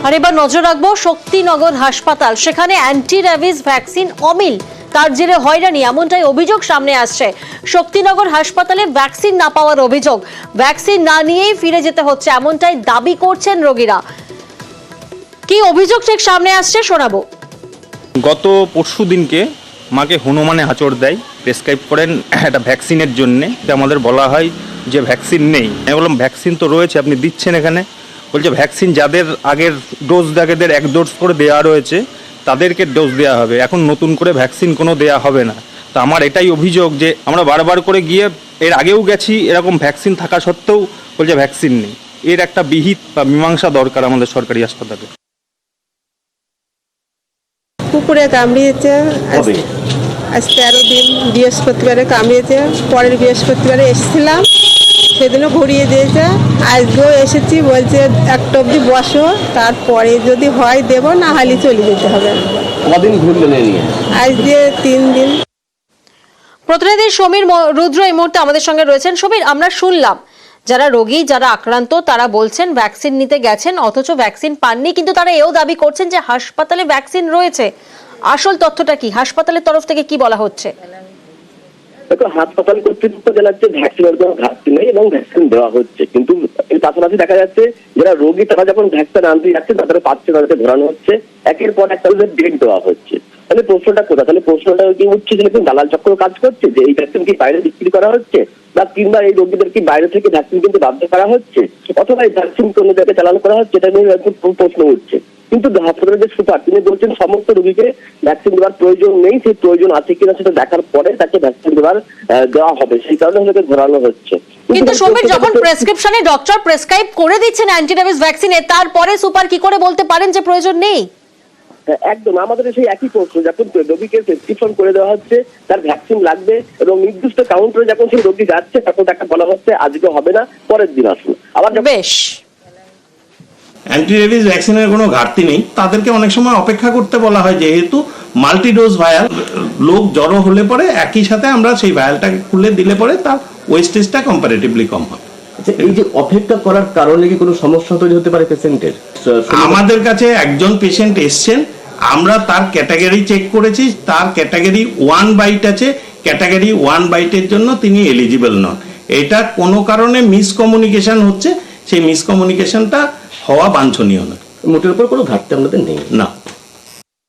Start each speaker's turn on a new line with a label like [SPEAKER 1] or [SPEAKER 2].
[SPEAKER 1] আর এবার নজর রাখবো শক্তিনগর হাসপাতাল, সেখানে অ্যান্টি র্যাবিস ভ্যাকসিন অমিল, তার জেরে হয়রানি এমনটাই অভিযোগ সামনে আসছে। শক্তিনগর হাসপাতালে ভ্যাকসিন না পাওয়ার অভিযোগ, ভ্যাকসিন না নিয়েই ফিরে যেতে হচ্ছে এমনটাই দাবি করছেন রোগীরা। কি অভিযোগ ঠিক সামনে আসছে শোনাবো।
[SPEAKER 2] গত পরশু দিনকে মাকে হনুমানে আঁচড় দেয়, প্রেসক্রাইব করেন একটা ভ্যাকসিনের জন্যে। আমাদের বলা হয় যে ভ্যাকসিন নেই। আমি বললাম ভ্যাকসিন তো রয়েছে, আপনি দিচ্ছেন এখানে। বলছে ভ্যাকসিন যাদের আগের ডোজ যাদের 1 ডোজ করে দেওয়া রয়েছে তাদেরকে ডোজ দেওয়া হবে, এখন নতুন করে ভ্যাকসিন কোনো দেওয়া হবে না। তো আমার এটাই অভিযোগ যে আমরা বারবার করে গিয়ে এর আগেও গেছি, এরকম ভ্যাকসিন থাকা সত্ত্বেও বলছে ভ্যাকসিন নেই। এর একটা বিহিত বা মীমাংসা দরকার আমাদের সরকারি হাসপাতালে।
[SPEAKER 3] কুকুরে কামড়িয়েছে আজ 13 দিন, বৃহস্পতিবারে কামড়িয়েছে। পরের বৃহস্পতিবারে এসেছিলাম, সেদিনও ঘুরিয়ে দিয়েছে। আজকেও এসেছি, বলছে একটা অবধি বসো, তারপরে যদি হয় দেবো, না হলে চলে যেতে হবে।
[SPEAKER 4] কদিন ঘুরলেন নিয়ে?
[SPEAKER 3] আজ দিয়ে 3 দিন।
[SPEAKER 1] প্রতিনিধি সমীর রুদ্র এই মুহূর্তে আমাদের সঙ্গে রয়েছেন। সমীর, আমরা শুনলাম যারা রোগী, যারা আক্রান্ত, তারা বলছেন ভ্যাকসিন নিতে গেছেন অথচ ভ্যাকসিন পাননি, কিন্তু তারা এও দাবি করছেন যে হাসপাতালে ভ্যাকসিন রয়েছে। আসল তথ্যটা কি? হাসপাতালের তরফ থেকে কি বলা হচ্ছে?
[SPEAKER 4] দেখো, হাসপাতাল কর্তৃপক্ষ জানাচ্ছে ভ্যাকসিনের কোনো ঘাটতি নেই এবং ভ্যাকসিন দেওয়া হচ্ছে, কিন্তু এর পাশাপাশি দেখা যাচ্ছে যারা রোগী তারা যখন ভ্যাকসিন আনতে যাচ্ছে তাদের পাচ্ছে, তাদেরকে ধরানো হচ্ছে, একের পর একটা ডেট দেওয়া হচ্ছে। তাহলে প্রশ্নটা কোথায়? তাহলে প্রশ্নটা কি উঠছে যে দালাল চক্র কাজ করছে, যে এই ভ্যাকসিন কি বাইরে বিক্রি করা হচ্ছে, বা কিংবা এই রোগীদের কি বাইরে থেকে ভ্যাকসিন কিন্তু বাধ্য করা হচ্ছে, অথবা এই ভ্যাকসিন কোন জায়গায় চালানো করা হচ্ছে, এটা নিয়ে প্রশ্ন উঠছে। কিন্তু হাসপাতালের যে সুপার, তিনি বলছেন সমস্ত রোগীকে ভ্যাকসিন দেওয়ার প্রয়োজন নেই, সেই প্রয়োজন আছে কিনা সেটা দেখার পরে তাকে ভ্যাকসিন দেওয়া হবে, সেই কারণে ওনাকে ঘোরানো হচ্ছে।
[SPEAKER 1] কিন্তু সমীর, যখন প্রেসক্রিপশনে ডক্টর প্রেসক্রাইব করে দিচ্ছেন অ্যান্টি র্যাবিস ভ্যাকসিনে, তারপরে সুপার কি করে বলতে পারেন যে প্রয়োজন নেই?
[SPEAKER 4] একদম আমাদের সেই একই প্রশ্ন। যখন রোগীকে প্রেসক্রিপশন করে দেওয়া হচ্ছে তার ভ্যাকসিন লাগবে এবং নির্দিষ্ট কাউন্টারে যখন সেই রোগী যাচ্ছে তখন তাকে বলা হচ্ছে আজকে হবে না, পরের দিন আসুন। আবার
[SPEAKER 1] বেশ,
[SPEAKER 5] অ্যান্টি রেবিস ভ্যাকসিনের কোনো ঘাটতি নেই, তাদেরকে অনেক সময় অপেক্ষা করতে বলা হয়, যেহেতু মাল্টি ডোজ ভায়াল, লোক জড়ো হলে পরে একই সাথে আমরা সেই ভায়ালটাকে খুলে দিলে পরে তার ওয়েস্টেজটা কম্পারেটিভলি কম হয়।
[SPEAKER 4] এই যে অপেক্ষা করার কারণে কি কোনো সমস্যা তৈরি হতে পারে পেশেন্টের?
[SPEAKER 5] আমাদের কাছে একজন পেশেন্ট এসছেন, আমরা তার ক্যাটাগরি চেক করেছি, তার ক্যাটাগরি 1 বাইট আছে, ক্যাটাগরি 1 বাইটের জন্য তিনি এলিজিবল নন। এটা কোনো কারণে মিসকমিউনিকেশন হচ্ছে, সেই মিসকমিউনিকেশনটা হওয়া বাঞ্ছনীয় না।
[SPEAKER 4] মোটের উপর কোনো ঘাটতি আমাদের নেই।
[SPEAKER 5] না।